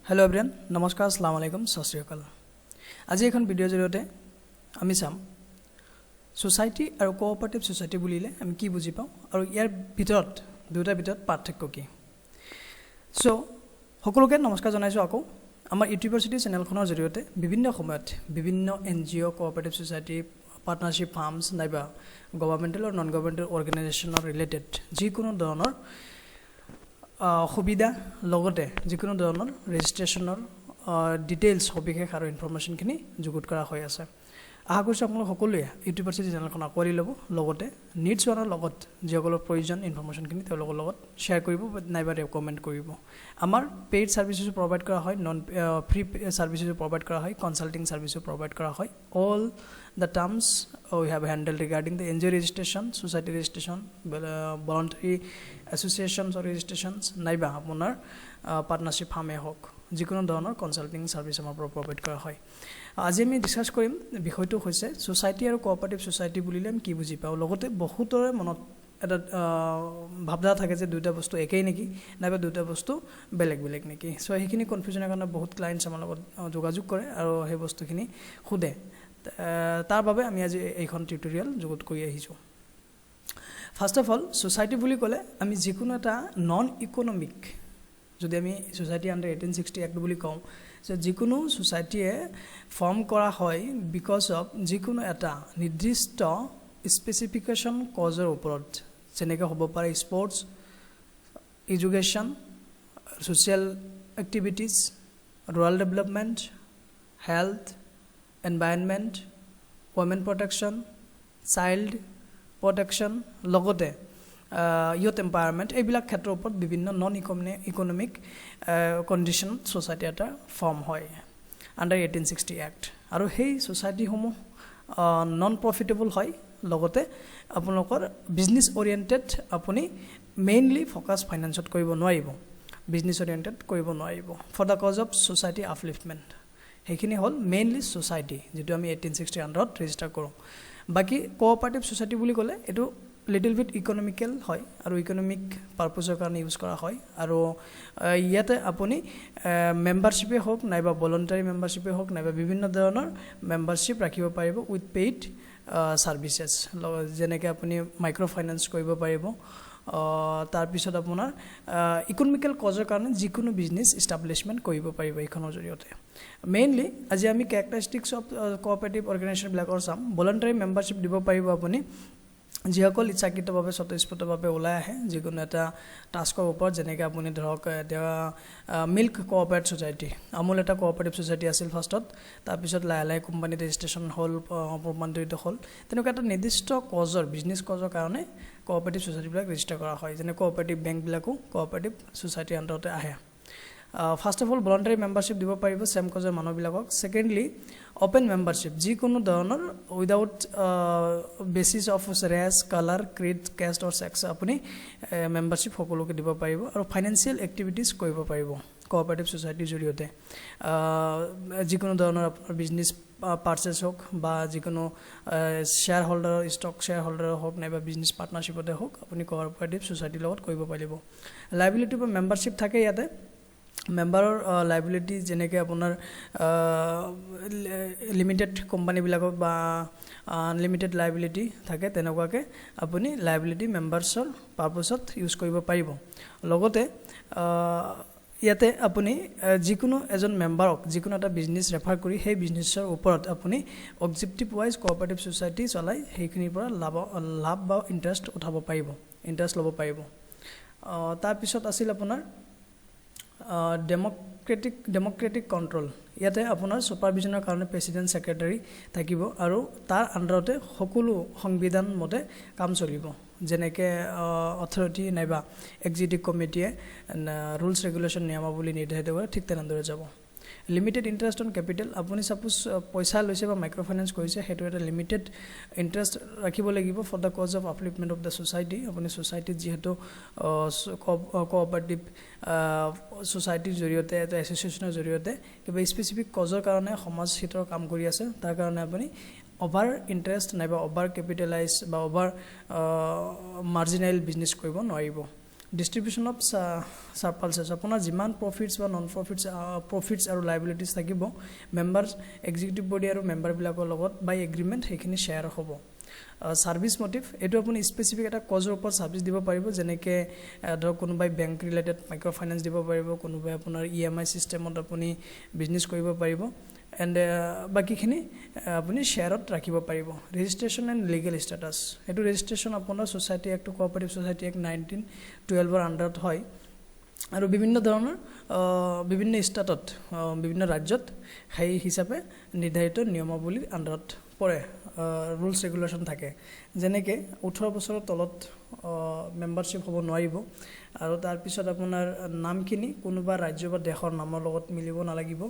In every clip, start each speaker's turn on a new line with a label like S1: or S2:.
S1: hello everyone नमस्कार अस्सलाम वालेकुम सत श्री अकाल আজি এখন ভিডিঅ' জৰিয়তে আমি চাম সোসাইটি আৰু কোঅপাৰেটিভ সোসাইটি বুলিলে আমি কি বুজি পাওঁ আৰু ইয়াৰ ভিতৰত দুটা ভিতৰত পাৰ্থক্য কি সো সকলোকে নমস্কাৰ জনাইছো আকৌ আমাৰ ইউনিভাৰ্চিটি চেনেলখনৰ জৰিয়তে বিভিন্ন সময়ত বিভিন্ন NGO cooperative society partnership farms নাইবা গভৰ্ণমেণ্টেল আৰু নন গভৰ্ণমেণ্টেল অৰ্গেনাইজেশ্যনৰ ৰিলেটেড যিকোনো ধৰণৰ সুবিধা লগতে যিকোনো ধৰণৰ ৰেজিষ্ট্ৰেচনৰ ডিটেইলছ সবিশেষ আৰু ইনফৰমেশনখিনি যুগুত কৰা হৈ আছে আশা কৰিছো আপোনালোক সকলোৱে ইউনিভাৰ্চিটি চেনেলখন কৰি ল'ব লগতে নিডছ ওয়ানৰ লগত যিসকলৰ প্ৰয়োজন ইনফৰমেশনখিনি তেওঁলোকৰ লগত শ্বেয়াৰ কৰিব নাইবা ৰেকমেণ্ড কৰিব আমাৰ পেইড সাৰ্ভিসেছ প্ৰভাইড কৰা হয় নন ফ্ৰী সাৰ্ভিসেছ প্ৰভাইড কৰা হয় কনসাল্টিং সাৰ্ভিসেছ প্ৰভাইড কৰা হয় all the terms we have handled regarding the NGO registration, society registration, voluntary associations or registrations, naiba apunar partnership farm hok jikono dhoroner consulting service amar provide kora hoy আজি আমি discuss কৰিম বিষয়টো হৈছে society আৰু cooperative society বুলিলে আমি কি বুজি পাও লগতে বহুতৰে মনত এটা ভাবনা থাকে যে দুটা বস্তু একেই নেকি নাইবা দুটা বস্তু বেলেগ বেলেগ নেকি সো এইখিনি কনফিউজনৰ কাৰণে বহুত ক্লায়েন্টছ আমাৰ লগত যোগাযোগ কৰে আৰু সেই বস্তুখিনি খুদে তাৰ বাবে আমি আজি এইখন টিউটোৰিয়াল যুগুত কৰি আহিছো ফাৰ্স্ট অফ অল সোসাইটি বুলি ক'লে আমি যিকোনো এটা নন ইকোনমিক যদি আমি সোসাইটি আন্ডাৰ 1860 এক্ট বুলি কওঁ যে যিকোনো সোসাইটিয়ে ফৰ্ম কৰা হয় বিকজ অফ যিকোনো এটা নিৰ্দিষ্ট স্পেসিফিকেশন কজৰ ওপৰত যেনেকৈ হ'ব পাৰে sports education social activities rural development health environment women protection child protection লগতে youth empowerment এইবিলাক ক্ষেত্ৰৰ ওপৰত বিভিন্ন নন ইকোনমিক কন্ডিশন সোসাইটি এটা ফৰ্ম হয় আন্ডাৰ 1860 এক্ট আৰু সেই সোসাইটি সমূহ নন প্ৰফিটেবল হয় লগতে আপোনালোকৰ বিজনেস ওৰিয়েন্টেড আপুনি মেইনলি ফোকাস ফাইনান্সত কৰিব নোৱাৰিব বিজনেস ওৰিয়েন্টেড কৰিব নোৱাৰিব for the cause of society upliftment হেখিনি হল মেইনলি সোসাইটি যেটো আমি 1860 আন্ডাৰত ৰেজিস্টাৰ কৰো বাকি কোঅপাৰেটিভ সোসাইটি বুলি ক'লে এটো লিটল বিট ইকোনমিক্যাল হয় আৰু ইকোনমিক পাৰপোজৰ কাৰণে ইউজ কৰা হয় আৰু ইয়াতে আপুনি মেম্বাৰশ্বিপে হওক নাইবা ভলান্টাৰী মেম্বাৰশ্বিপে হওক নাইবা বিভিন্ন ধৰণৰ মেম্বাৰশ্বিপ ৰাখিব পাৰিব উইথ পেইড সাৰ্ভিসেছ যেনেকৈ আপুনি মাইক্ৰ ফাইনান্স কৰিব পাৰিব তাৰ পিছত আপোনাৰ ইকোনমিক্যাল কজৰ কাৰণে যিকোনো বিজনেস এস্টাব্লিশমেন্ট কৰিব পাৰিব এইখনৰ জৰিয়তে মেইনলি আজি আমি ক্যাৰেক্টাৰিষ্টিক্স অফ কোঅপাৰেটিভ অৰ্গেনাইজেশ্যন ব্ল্যাকৰ চাম ভলান্টাৰী মেম্বাৰশ্বিপ দিব পাৰিব আপুনি যিসকল ইচ্ছাকৃতভাৱে স্বতঃস্ফূৰ্তভাৱে ওলাই আহে যিকোনো এটা টাস্কৰ ওপৰত যেনেকৈ আপুনি ধৰক মিল্ক কোঅপাৰেটিভ সোসাইটি আমুল এটা কোঅপাৰেটিভ সোসাইটি আছিল ফাৰ্ষ্টত তাৰপিছত লাহে কোম্পানী ৰেজিষ্ট্ৰেচন হল প্ৰমাণিত হল তেনেকুৱা এটা নিৰ্দিষ্ট কজৰ বিজনেস কজৰ কাৰণে কোঅপাৰেটিভ সোসাইটি বিলাক ৰেজিস্টাৰ কৰা হয় যেনে কোঅপাৰেটিভ বেংক বিলাকো কোঅপাৰেটিভ সোসাইটি আন্ডাৰতে আহে ফাৰ্স্ট অফ অল ভলান্টাৰী মেম্বাৰশ্বিপ দিব পাৰিব সেম কজৰ মানুহবিলাকক সেকেন্ডলি ওপেন মেম্বাৰশ্বিপ যিকোনো ধৰণৰ without basis of race colour creed caste or sex আপুনি মেম্বাৰশ্বিপ সকলোকে দিব পাৰিব আৰু ফাইনান্সিয়েল এক্টিভিটিজ কৰিব পাৰিব কোঅপাৰেটিভ সোসাইটিৰ জৰিয়তে যিকোনো ধৰণৰ আপোনাৰ বিজনেস পাৰ্চেছ হোক বা যিকোনো share holder stock share holder হোক নাইবা বিজনেস পাৰ্টনাৰশ্বিপতে হোক আপুনি কোঅপাৰেটিভ সোসাইটিৰ লগত কৰিব পাৰিব লাইবিলিটি বা মেম্বাৰশ্বিপ থাকে ইয়াতে মেম্বাৰৰ লাইবিলিটি যেনেকৈ আপোনাৰ লিমিটেড কোম্পানী বিলাকক বা আনলিমিটেড লাইবিলিটি থাকে তেনেকুৱাকৈ আপুনি লাইবিলিটি মেম্বাৰছৰ পাৰপোজত ইউজ কৰিব পাৰিব লগতে ইয়াতে আপুনি যিকোনো এজন মেম্বাৰক যিকোনো এটা বিজনেস ৰেফাৰ কৰি সেই বিজনেসৰ ওপৰত আপুনি অবজেক্টিভ ওয়াইজ কোঅপাৰেটিভ সোসাইটি চলাই সেইখিনিৰ পৰা লাভ বা ইন্টাৰেষ্ট উঠাব পাৰিব ইন্টাৰেষ্ট ল'ব পাৰিব তাৰ পিছত আছিল আপোনাৰ ডেমক্ৰেটিক কন্ট্ৰোল ইয়াতে আপোনাৰ সুপাৰভিজনৰ কাৰণে প্ৰেসিডেন্ট সেক্ৰেটাৰী থাকিব আৰু তাৰ আন্ডাৰতে সকলো সংবিধান মতে কাম চলিব যেনেকৈ অথৰিটি নাইবা এক্সিকিউটিভ কমিটিয়ে ৰুলছ ৰেগুলেশ্যন নিয়মাৱলী নিৰ্ধাৰিত কৰে ঠিক তেনেদৰে যাব লিমিটেড ইন্টাৰেষ্ট অন ক্যাপিটেল আপুনি সাপোজ পইচা লৈছে বা মাইক্ৰ ফাইনান্স কৰিছে হেতু এটা লিমিটেড ইন্টাৰেষ্ট ৰাখিব লাগিব for the cause of upliftment of the society আপুনি সোসাইটিত যেহেতু কোঅপাৰেটিভ সোসাইটিৰ জৰিয়তে এটা এছ'চিয়েশ্যনৰ জৰিয়তে কিবা স্পেসিফিক কজৰ কাৰণে সমাজ হিতৰ কাম কৰি আছে তাৰ কাৰণে আপুনি ওভাৰ ইন্টাৰেষ্ট নাইবা ওভাৰ ক্যাপিটেলাইজ বা ওভাৰ মাৰ্জিনাল বিজনেস কৰিব নোৱাৰিব ডিষ্ট্ৰিবিউশ্যন অফ সাৰপ্লাছেছ আপোনাৰ যিমান প্ৰফিটছ বা নন প্ৰফিটছ আৰু লাইবিলিটিছ থাকিব মেম্বাৰ্ছ এক্সিকিউটিভ বডি আৰু মেম্বাৰবিলাকৰ লগত বাই এগ্ৰিমেণ্ট সেইখিনি শ্বেয়াৰ হ'ব সাৰ্ভিস মোটিভ এইটো আপুনি স্পেসিফিক এটা কজৰ ওপৰত সাৰ্ভিস দিব পাৰিব যেনেকে ধৰক কোনোবাই বেংক ৰিলেটেড মাইক্ৰ ফাইনান্স দিব পাৰিব কোনোবাই আপোনাৰ ইএমআই সিস্টেমত আপুনি বিজনেস কৰিব পাৰিব এণ্ড বাকিখিনি আপুনি শ্বেয়াৰত ৰাখিব পাৰিব ৰেজিষ্ট্ৰেশ্যন এণ্ড লিগেল ষ্টেটাছ এইটো ৰেজিষ্ট্ৰেশ্যন আপোনাৰ society act cooperative society act 1912 ৰ আন্ডাৰত হয় আৰু বিভিন্ন ধৰণৰ বিভিন্ন ষ্টেটত বিভিন্ন ৰাজ্যত সেই হিচাপে নিৰ্ধাৰিত নিয়মাৱলীৰ আন্ডাৰত পৰে rules regulation থাকে যেনেকে 18 বছৰৰ তলত মেম্বাৰশ্বিপ হ'ব নোৱাৰিব আৰু তাৰ পিছত আপোনাৰ নামখিনি কোনোবা ৰাজ্য বা দেশৰ নামৰ লগত মিলিব নালাগিব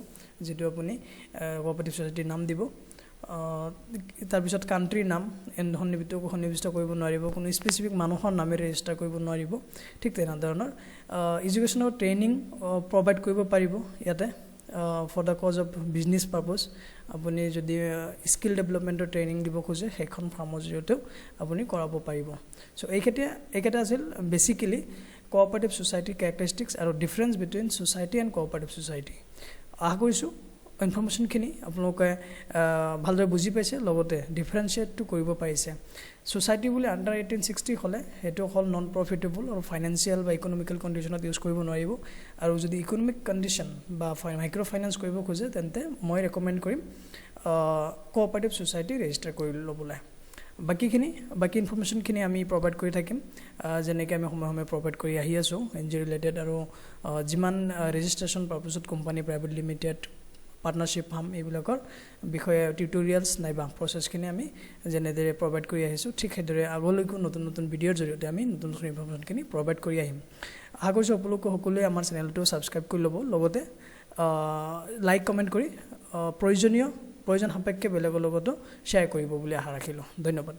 S1: যেটো আপুনি কোঅপাৰেটিভ সোসাইটিৰ নাম দিব তাৰ পিছত কান্ট্ৰি নাম সন্নিবিষ্ট কৰিব নোৱাৰিব কোনো স্পেসিফিক মানুহৰ নামে ৰেজিষ্টাৰ কৰিব নোৱাৰিব ঠিক তেনে ধৰণৰ এডুকেশ্যনৰ ট্ৰেইনিং প্ৰভাইড কৰিব পাৰিব ইয়াতে for the cause of business purpose আপুনি যদি স্কিল ডেভেলপমেন্টৰ ট্ৰেইনিং দিব খোজে হেখন ফাৰ্মৰ জৰিয়তে আপুনি কৰাব পাৰিব সো এইকেটা আছিল বেসিক্যালি কোঅপাৰেটিভ সোসাইটি ক্যাৰেক্টাৰিষ্টিক্স আৰু difference between society and cooperative society আশা কৰিছো ইনফৰমেশনখিনি আপোনালোকে ভালদৰে বুজি পাইছে লগতে ডিফাৰেন্সিয়েটটো কৰিব পাৰিছে সোসাইটি বুলি আন্ডাৰ 1860 হলে হেটো হল নন প্ৰফিটেবল আৰু ফাইনান্সিয়াল বা ইকোনমিক্যাল কন্ডিশনত ইউজ কৰিব নোৱাৰিব আৰু যদি ইকোনমিক কন্ডিশন বা মাইক্ৰ ফাইনান্স কৰিব খোজে তেন্তে মই ৰেকমেন্ড কৰিম কোঅপাৰেটিভ সোসাইটি ৰেজিষ্টাৰ কৰি লবলৈ বাকি ইনফৰমেশনখিনি আমি প্ৰভাইড কৰি থাকিম যেনেকৈ আমি সময় প্ৰভাইড কৰি আহি আছো এনজি ৰিলেটেড আৰু যিমান ৰেজিষ্ট্ৰেশ্যন পাৰপজত company private limited partnership firm এইবিলাকৰ বিষয়ে টিউটোৰিয়েলছ নাইবা প্ৰসেসখিনি আমি যেনেদৰে প্ৰভাইড কৰি আহিছো ঠিক সেইদৰে আগলৈকো নতুন ভিডিঅ'ৰ জৰিয়তে আমি নতুন ইনফৰমেশনখিনি প্ৰভাইড কৰি আহিম আশা কৰিছো আপোনালোক সকলোৱে আমাৰ চেনেলটো সাবস্ক্ৰাইব কৰি ল'ব লগতে লাইক কমেন্ট কৰি প্ৰয়োজন সাপেক্ষে বেলেগৰ লগতো শ্বেয়াৰ কৰিব বুলি আশা ৰাখিলো ধন্যবাদ